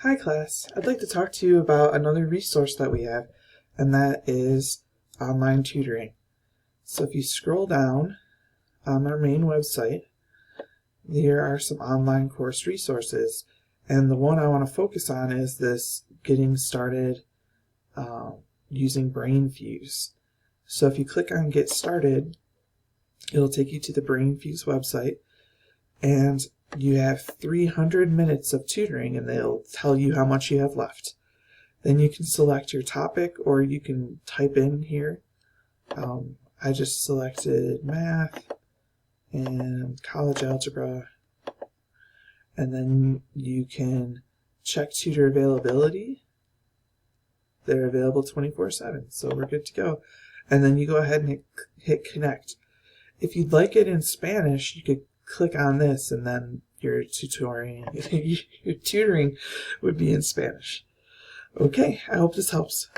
Hi class, I'd like to talk to you about another resource that we have, and that is online tutoring. So if you scroll down on our main website, there are some online course resources, and the one I want to focus on is this getting started using BrainFuse. So if you click on Get Started, it'll take you to the BrainFuse website, and you have 300 minutes of tutoring, and they'll tell you how much you have left. Then you can select your topic, or you can type in here. I just selected math and college algebra, and then you can check tutor availability. They're available 24/7, so we're good to go. And then you go ahead and hit connect. If you'd like it in Spanish, you could click on this, and then your tutoring would be in Spanish. Okay, I hope this helps.